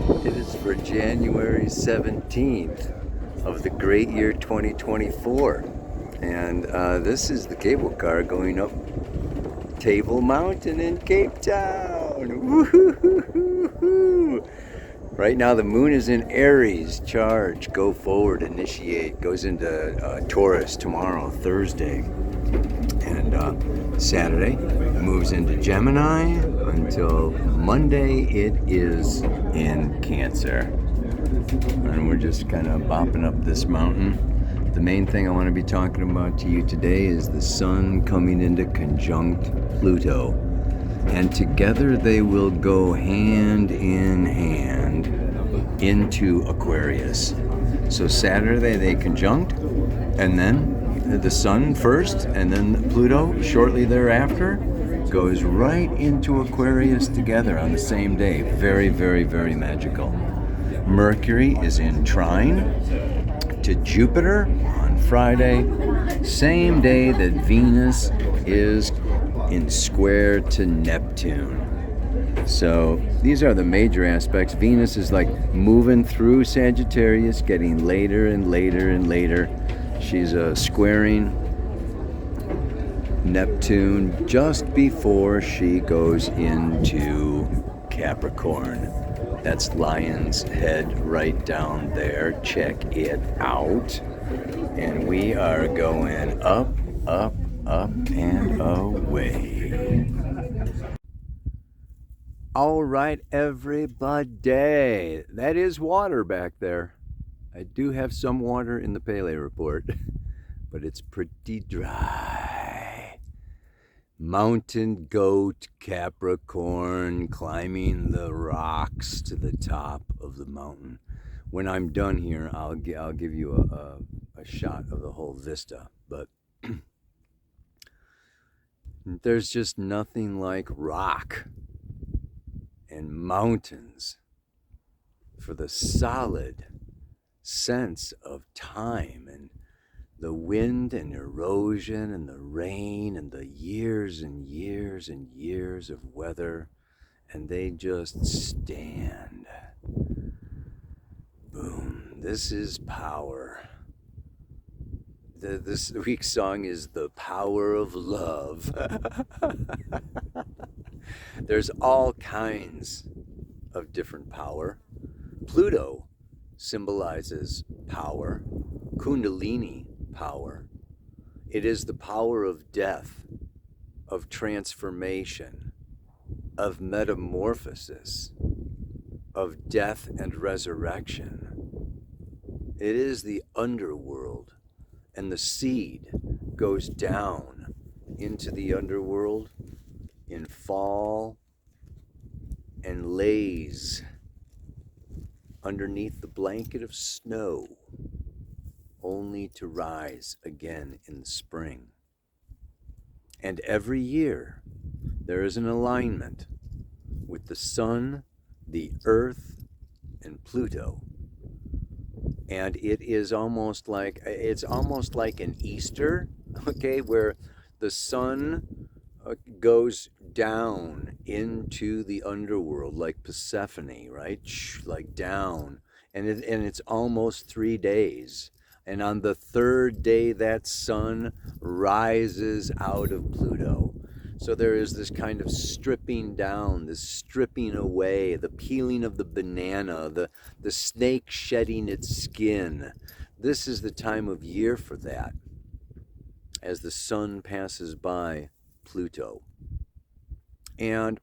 It is for January 17th of the great year 2024. And this is the cable car going up Table Mountain in Cape Town. Woo-hoo-hoo-hoo-hoo. Right now the moon is in Aries, charge, go forward, initiate, goes into Taurus tomorrow, Thursday. And Saturday moves into Gemini until Monday it is in Cancer. And we're just kind of bopping up this mountain. The main thing I want to be talking about to you today is the sun coming into conjunct Pluto. And together they will go hand in hand into Aquarius. So Saturday they conjunct, and then the sun first, and then Pluto shortly thereafter goes right into Aquarius together on the same day. Very, very, very magical. Mercury is in trine to Jupiter on Friday, same day that Venus is in square to Neptune. So these are the major aspects. Venus is like moving through Sagittarius, getting later and later and later. She's squaring Neptune just before she goes into Capricorn. That's Lion's Head right down there. Check it out. And we are going up, up, up, and away. All right, everybody. That is water back there. I do have some water in the Pele report, but it's pretty dry. Mountain goat, Capricorn, climbing the rocks to the top of the mountain. When I'm done here, I'll give you a shot of the whole vista. But there's just nothing like rock and mountains for the solid sense of time and the wind and erosion and the rain and the years and years and years of weather, and they just stand. Boom. This is power. This week's song is The Power of Love. There's all kinds of different power. Pluto symbolizes power, Kundalini power. It is the power of death, of transformation, of metamorphosis, of death and resurrection. It is the underworld, and the seed goes down into the underworld in fall and lays underneath the blanket of snow, only to rise again in the spring. And every year there is an alignment with the sun, the earth, and Pluto. And it is almost like an Easter, okay, where the sun goes down into the underworld like Persephone, right? Like down, and it's almost 3 days. And on the third day, that sun rises out of Pluto. So there is this kind of stripping down, this stripping away, the peeling of the banana, the snake shedding its skin. This is the time of year for that, as the sun passes by Pluto. And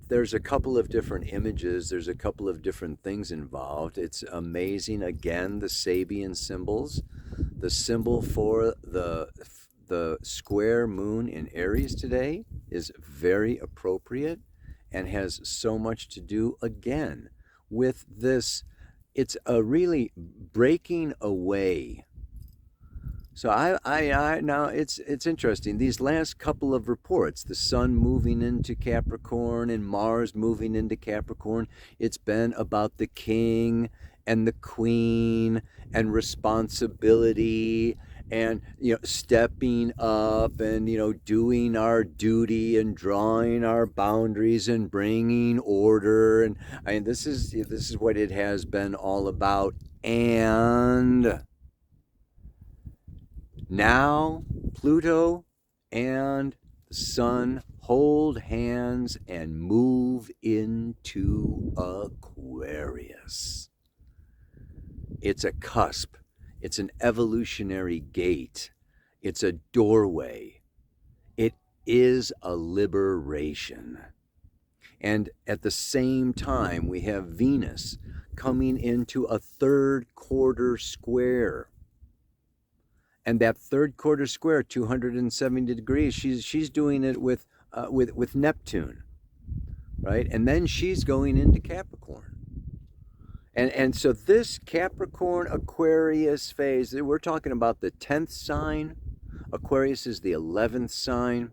there's a couple of different images, there's a couple of different things involved. It's amazing. Again, the Sabian symbols. The symbol for the square moon in Aries today is very appropriate and has so much to do, again, with this. It's a really breaking away. So I now it's interesting. These last couple of reports, the sun moving into Capricorn and Mars moving into Capricorn, it's been about the king and the queen and responsibility and stepping up and doing our duty and drawing our boundaries and bringing order. And I mean, this is what it has been all about. And now Pluto and the sun hold hands and move into Aquarius. It's a cusp. It's an evolutionary gate. It's a doorway. It is a liberation. And at the same time, we have Venus coming into a third quarter square. And that third quarter square, 270 degrees, she's doing it with Neptune, right? And then she's going into Capricorn. And so this Capricorn Aquarius phase, we're talking about the 10th sign. Aquarius is the 11th sign.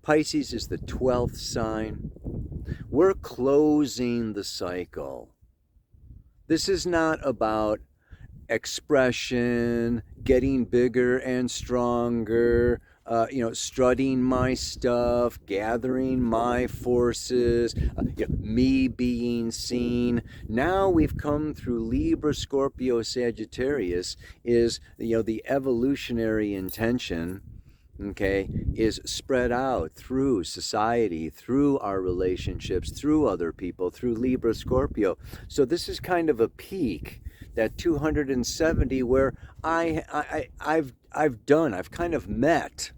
Pisces is the 12th sign. We're closing the cycle. This is not about expression, getting bigger and stronger, strutting my stuff, gathering my forces, me being seen. Now we've come through Libra, Scorpio, Sagittarius is, the evolutionary intention, okay, is spread out through society, through our relationships, through other people, through Libra, Scorpio. So this is kind of a peak, that 270, where I've kind of met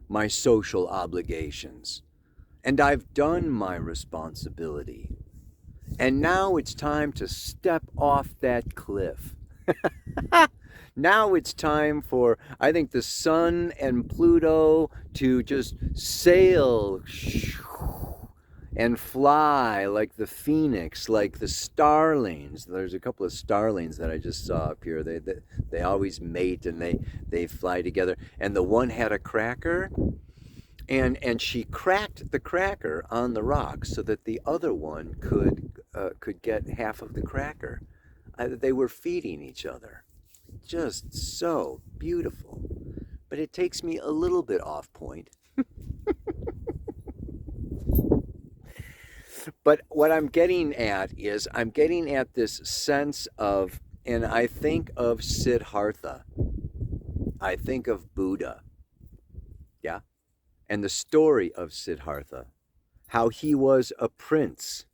my social obligations, and I've done my responsibility. And now it's time to step off that cliff. Now it's time for, I think, the sun and Pluto to just sail and fly like the phoenix, like the starlings. There's a couple of starlings that I just saw up here. They always mate, and they fly together. And the one had a cracker, and she cracked the cracker on the rock so that the other one could get half of the cracker. They were feeding each other. Just so beautiful. But it takes me a little bit off point. But what I'm getting at is, I'm getting at this sense of, and I think of Siddhartha. I think of Buddha. Yeah? And the story of Siddhartha. How he was a prince,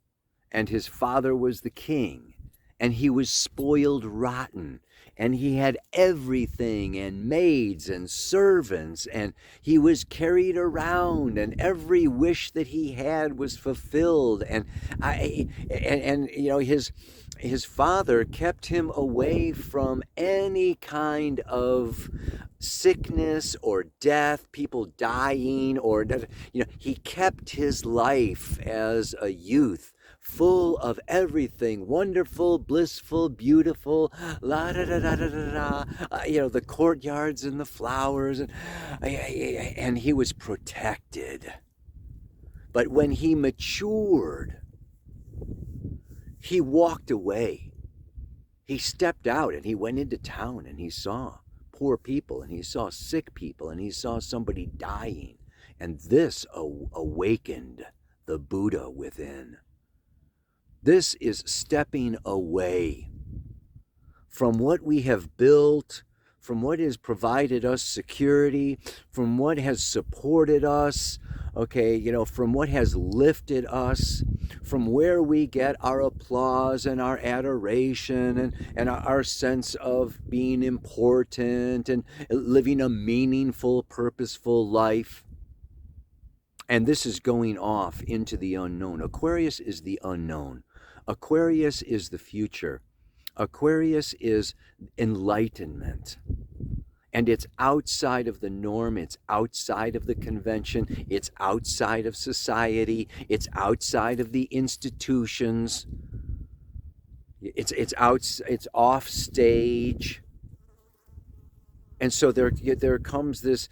and his father was the king, and he was spoiled rotten, and he had everything, and maids and servants, and he was carried around, and every wish that he had was fulfilled. And his father kept him away from any kind of sickness or death, people dying, or he kept his life as a youth full of everything wonderful, blissful, beautiful, la da da da da da da, the courtyards and the flowers, and he was protected. But when he matured, he walked away. He stepped out and he went into town, and he saw poor people, and he saw sick people, and he saw somebody dying. And this awakened the Buddha within. This is stepping away from what we have built, from what has provided us security, from what has supported us, from what has lifted us, from where we get our applause and our adoration and our sense of being important and living a meaningful, purposeful life. And this is going off into the unknown. Aquarius is the unknown. Aquarius is the future. Aquarius is enlightenment. And it's outside of the norm. It's outside of the convention. It's outside of society. It's outside of the institutions. It's off stage. And so there comes this,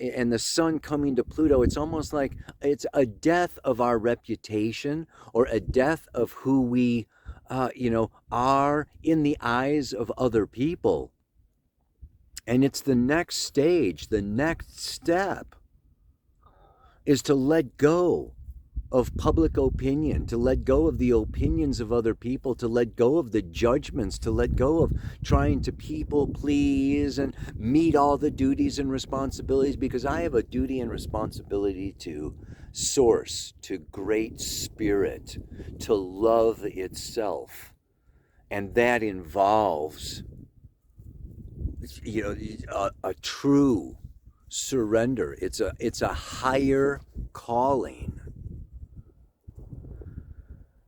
and the sun coming to Pluto, it's almost like it's a death of our reputation, or a death of who we, are in the eyes of other people. And it's the next stage, the next step is to let go of public opinion, to let go of the opinions of other people, to let go of the judgments, to let go of trying to people please and meet all the duties and responsibilities, because I have a duty and responsibility to source, to great spirit, to love itself. And that involves, a true surrender. It's a higher calling.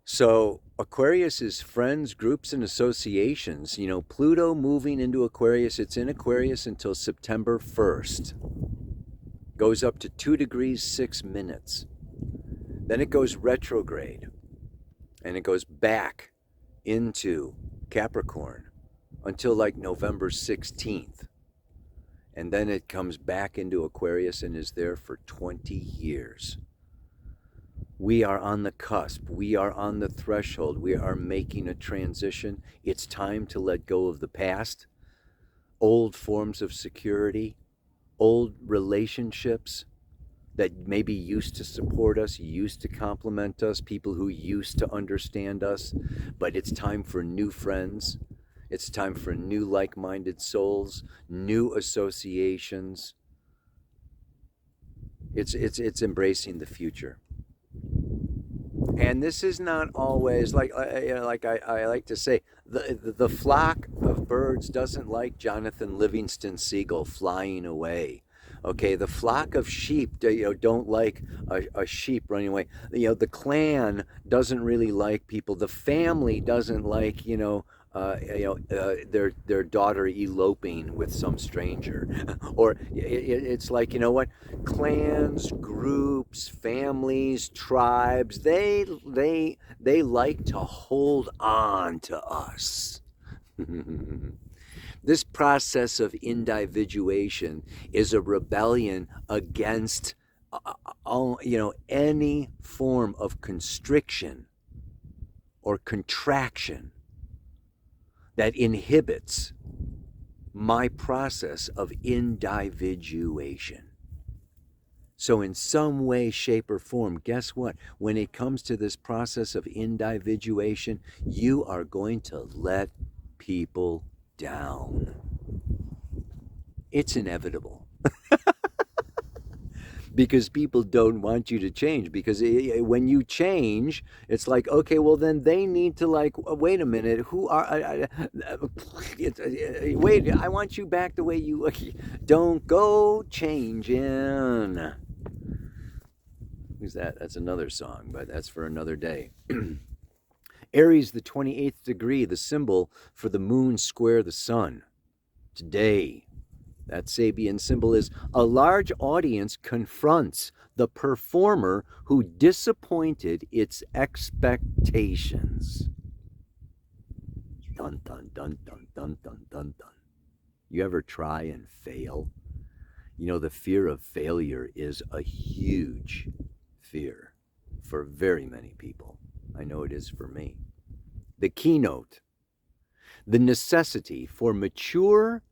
So Aquarius is friends, groups, and associations. Pluto moving into Aquarius. It's in Aquarius until September 1st. Goes up to 2 degrees 6 minutes. Then it goes retrograde. And it goes back into Capricorn until like November 16th. And then it comes back into Aquarius and is there for 20 years. We are on the cusp. We are on the threshold. We are making a transition. It's time to let go of the past, old forms of security, old relationships that maybe used to support us, used to complement us, people who used to understand us. But it's time for new friends. It's time for new like-minded souls, new associations. It's embracing the future. And this is not always like I like to say, the flock of birds doesn't like Jonathan Livingston Seagull flying away. Okay, the flock of sheep don't like a sheep running away. The clan doesn't really like people. The family doesn't like their daughter eloping with some stranger, or it's like, what, clans, groups, families, tribes, they like to hold on to us. This process of individuation is a rebellion against any form of constriction or contraction that inhibits my process of individuation. So in some way, shape, or form, guess what? When it comes to this process of individuation, you are going to let people down. It's inevitable. Because people don't want you to change. Because when you change, it's like, okay, well then they need to wait a minute, who are, wait, I want you back the way you, don't go changing. Who's that? That's another song, but that's for another day. Aries, the 28th degree, the symbol for the moon square the sun. Today, that Sabian symbol is a large audience confronts the performer who disappointed its expectations. Dun, dun, dun, dun, dun, dun, dun, dun. You ever try and fail? The fear of failure is a huge fear for very many people. I know it is for me. The keynote, the necessity for mature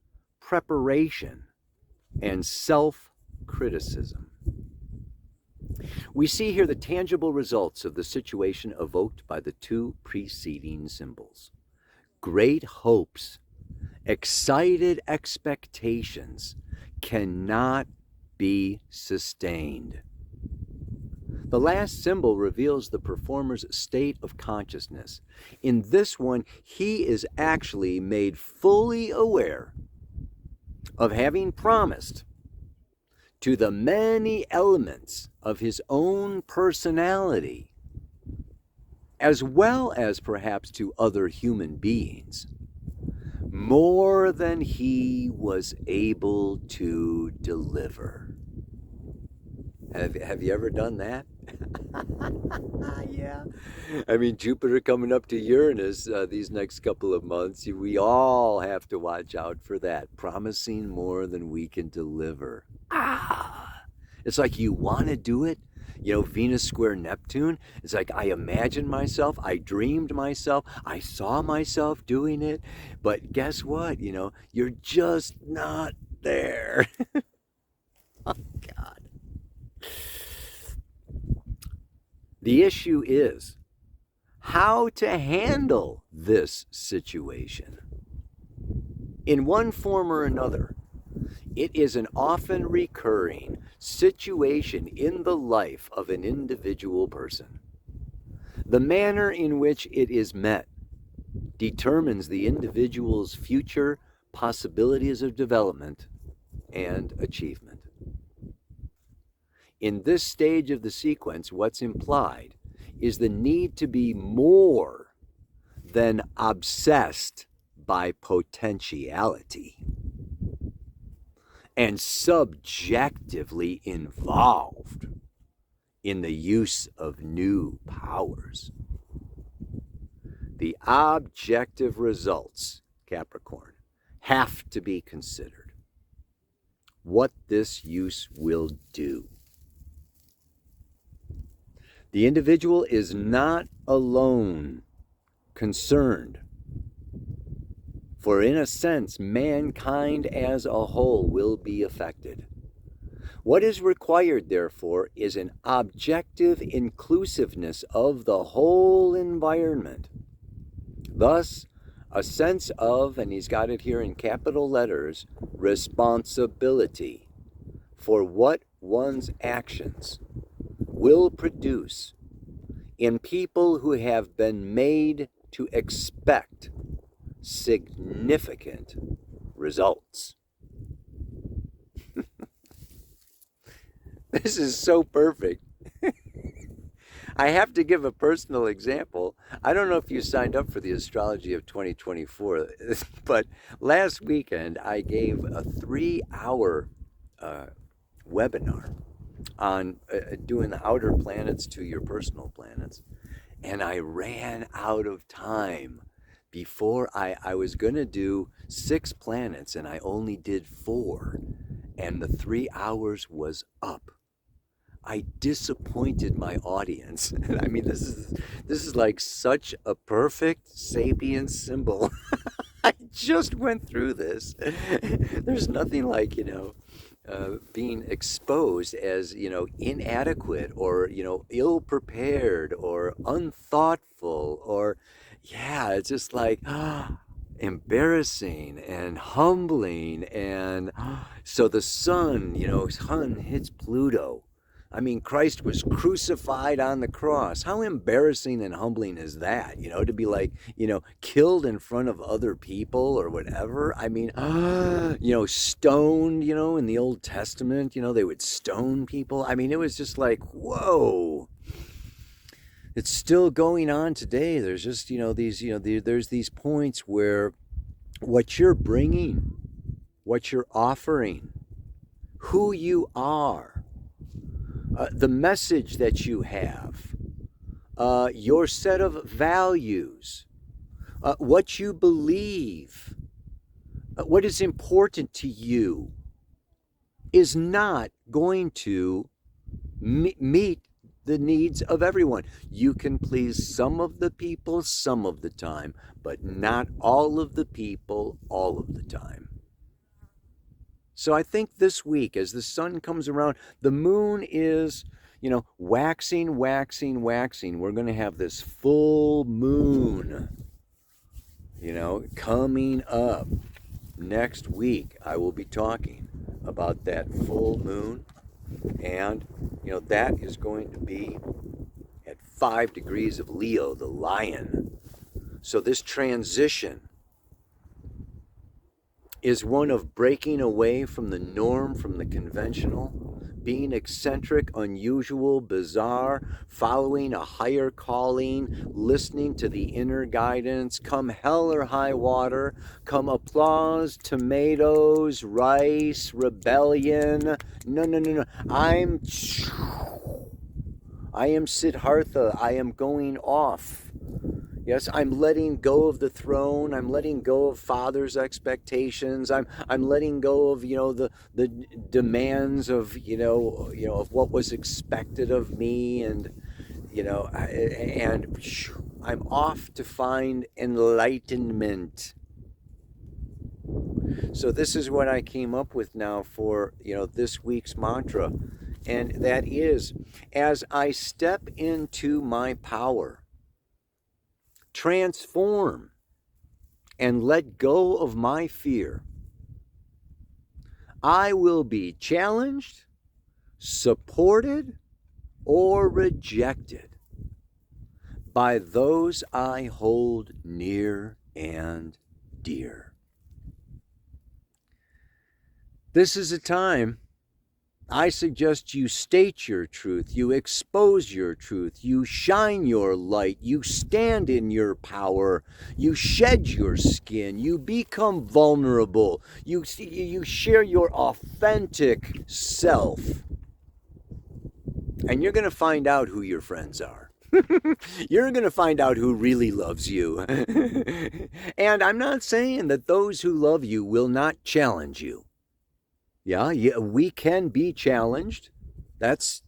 preparation and self-criticism. We see here the tangible results of the situation evoked by the two preceding symbols. Great hopes, excited expectations cannot be sustained. The last symbol reveals the performer's state of consciousness. In this one, he is actually made fully aware of having promised to the many elements of his own personality, as well as perhaps to other human beings, more than he was able to deliver. Have you ever done that? Yeah. I mean, Jupiter coming up to Uranus these next couple of months, we all have to watch out for that. Promising more than we can deliver. It's like you want to do it, Venus square Neptune. It's like I imagined myself, I dreamed myself, I saw myself doing it. But guess what? You're just not there. Oh, God. The issue is how to handle this situation. In one form or another, it is an often recurring situation in the life of an individual person. The manner in which it is met determines the individual's future possibilities of development and achievement. In this stage of the sequence, what's implied is the need to be more than obsessed by potentiality and subjectively involved in the use of new powers. The objective results, Capricorn, have to be considered. What this use will do. The individual is not alone concerned, for in a sense, mankind as a whole will be affected. What is required, therefore, is an objective inclusiveness of the whole environment. Thus, a sense of, and he's got it here in capital letters, responsibility for what one's actions will produce in people who have been made to expect significant results. This is so perfect. I have to give a personal example. I don't know if you signed up for the Astrology of 2024, but last weekend I gave a 3-hour webinar on doing the outer planets to your personal planets. And I ran out of time before I was going to do 6 planets, and I only did 4. And the 3 hours was up. I disappointed my audience. I mean, this is like such a perfect sapient symbol. I just went through this. There's nothing like, being exposed as, inadequate or, ill-prepared or unthoughtful or, it's just like embarrassing and humbling. And so the sun hits Pluto. I mean, Christ was crucified on the cross. How embarrassing and humbling is that, to be like, killed in front of other people or whatever? I mean, stoned, in the Old Testament, they would stone people. I mean, it was just like, whoa. It's still going on today. There's just, there's these points where what you're bringing, what you're offering, who you are, the message that you have, your set of values, what you believe, what is important to you is not going to meet the needs of everyone. You can please some of the people some of the time, but not all of the people all of the time. So I think this week, as the sun comes around, the moon is, waxing. We're going to have this full moon, coming up. Next week, I will be talking about that full moon. And, that is going to be at 5 degrees of Leo, the lion. So this transition is one of breaking away from the norm, from the conventional, being eccentric, unusual, bizarre, following a higher calling, listening to the inner guidance, come hell or high water, come applause, tomatoes, rice, rebellion. No. I am Siddhartha. I am going off. Yes, I'm letting go of the throne. I'm letting go of father's expectations. I'm letting go of, the demands of, of what was expected of me, and and I'm off to find enlightenment. So this is what I came up with now for, this week's mantra. And that is, as I step into my power, transform, and let go of my fear, I will be challenged, supported, or rejected by those I hold near and dear. This is a time I suggest you state your truth, you expose your truth, you shine your light, you stand in your power, you shed your skin, you become vulnerable, you share your authentic self, and you're going to find out who your friends are. You're going to find out who really loves you. And I'm not saying that those who love you will not challenge you. Yeah, we can be challenged. That's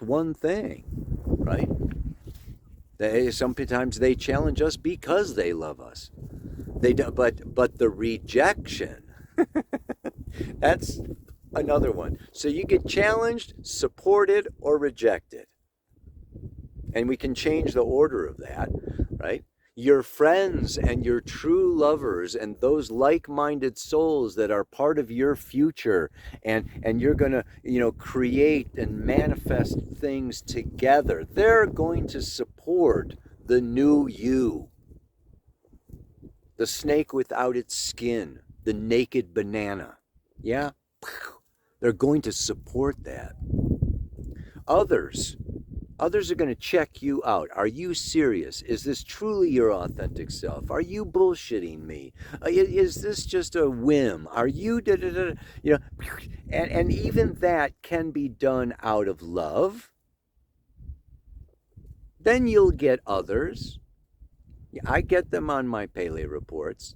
one thing, right? Sometimes they challenge us because they love us. But the rejection, that's another one. So you get challenged, supported, or rejected. And we can change the order of that, right? Your friends and your true lovers and those like-minded souls that are part of your future, and you're going to, create and manifest things together. They're going to support the new you. The snake without its skin, the naked banana. Yeah? They're going to support that. Others are going to check you out. Are you serious? Is this truly your authentic self? Are you bullshitting me? Is this just a whim? Are you and even that can be done out of love. Then you'll get others. I get them on my Pele reports.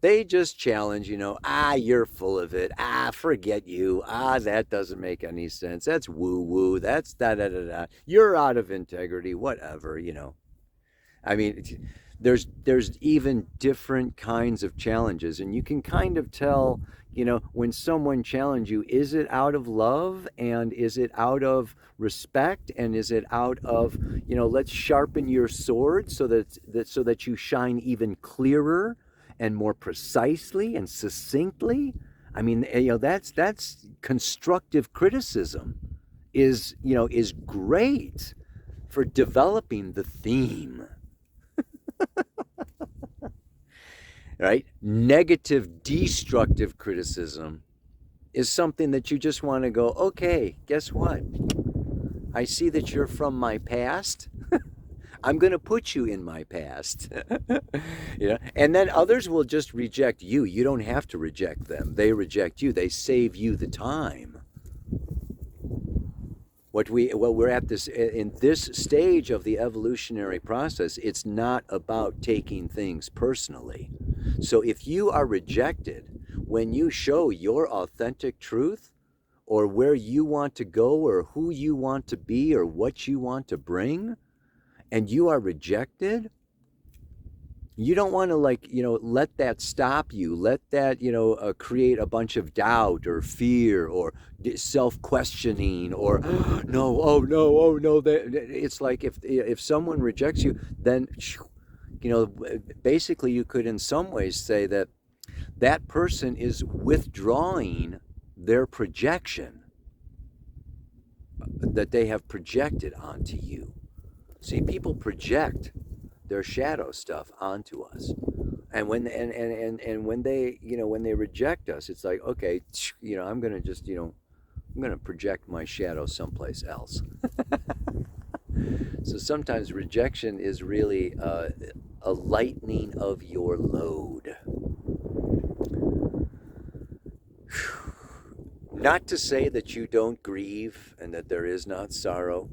They just challenge, you're full of it. Forget you. That doesn't make any sense. That's woo woo. That's da da da da. You're out of integrity, whatever, I mean, there's even different kinds of challenges, and you can kind of tell, when someone challenges you, is it out of love, and is it out of respect, and is it out of, let's sharpen your sword so that you shine even clearer and more precisely and succinctly. I mean, that's constructive criticism is great for developing the theme. Right? Negative, destructive criticism is something that you just want to go, okay, guess what? I see that you're from my past. I'm going to put you in my past. And then others will just reject you. You don't have to reject them. They reject you. They save you the time. We're at this in this stage of the evolutionary process. It's not about taking things personally. So if you are rejected when you show your authentic truth, or where you want to go, or who you want to be, or what you want to bring, and you are rejected, you don't want to let that stop you. Let that create a bunch of doubt or fear or self-questioning or no, oh no, oh no. It's like if someone rejects you, then basically you could in some ways say that that person is withdrawing their projection that they have projected onto you. See, people project their shadow stuff onto us, and when when they reject us, it's like, okay, I'm gonna just I'm gonna project my shadow someplace else. So sometimes rejection is really a lightening of your load. Not to say that you don't grieve and that there is not sorrow.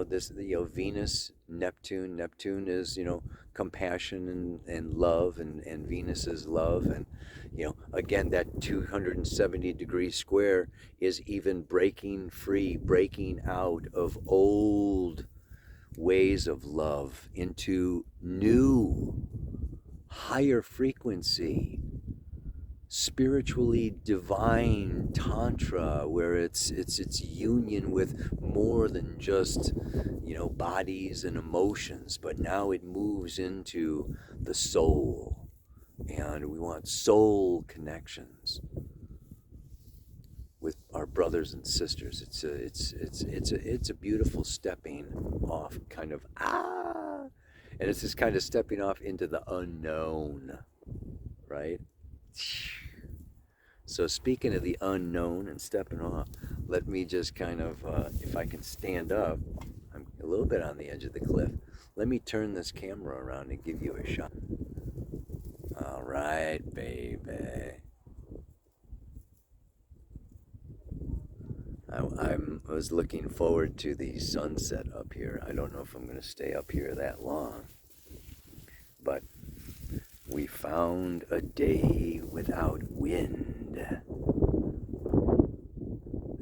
This, Venus, Neptune. Neptune is, compassion and love, and Venus is love. And, again, that 270-degree square is even breaking free, breaking out of old ways of love into new, higher frequency, spiritually divine tantra, where it's union with more than just bodies and emotions, but now it moves into the soul, and we want soul connections with our brothers and sisters. It's a beautiful stepping off, kind of, and it's just kind of stepping off into the unknown, right? So speaking of the unknown and stepping off, let me just kind of, if I can stand up, I'm a little bit on the edge of the cliff. Let me turn this camera around and give you a shot. All right, baby. I was looking forward to the sunset up here. I don't know if I'm going to stay up here that long, but we found a day without wind.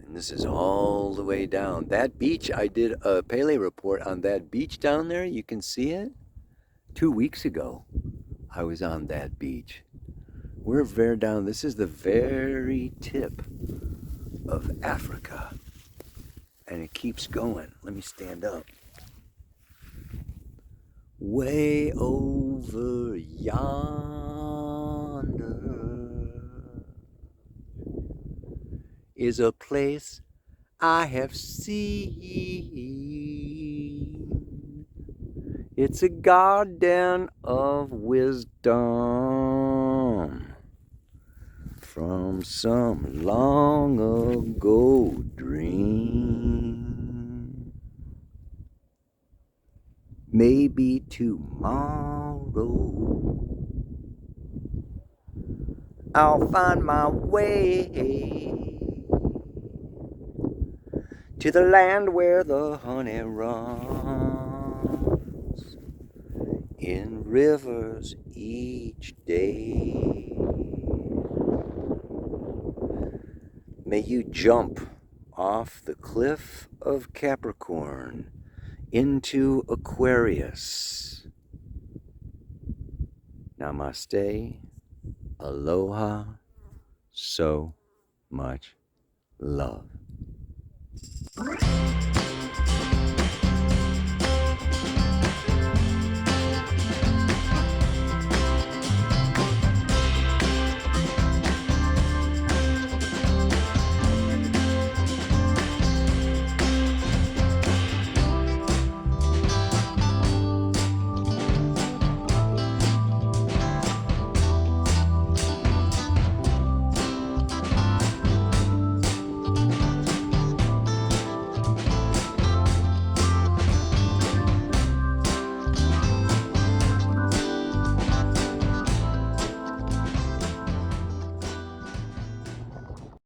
And this is all the way down. That beach, I did a Pele report on that beach down there. You can see it. 2 weeks ago, I was on that beach. We're very down. This is the very tip of Africa. And it keeps going. Let me stand up. Way over yonder is a place I have seen. It's a garden of wisdom from some long ago dream. Maybe tomorrow I'll find my way to the land where the honey runs in rivers each day. May you jump off the cliff of Capricorn into Aquarius. Namaste, aloha, so much love.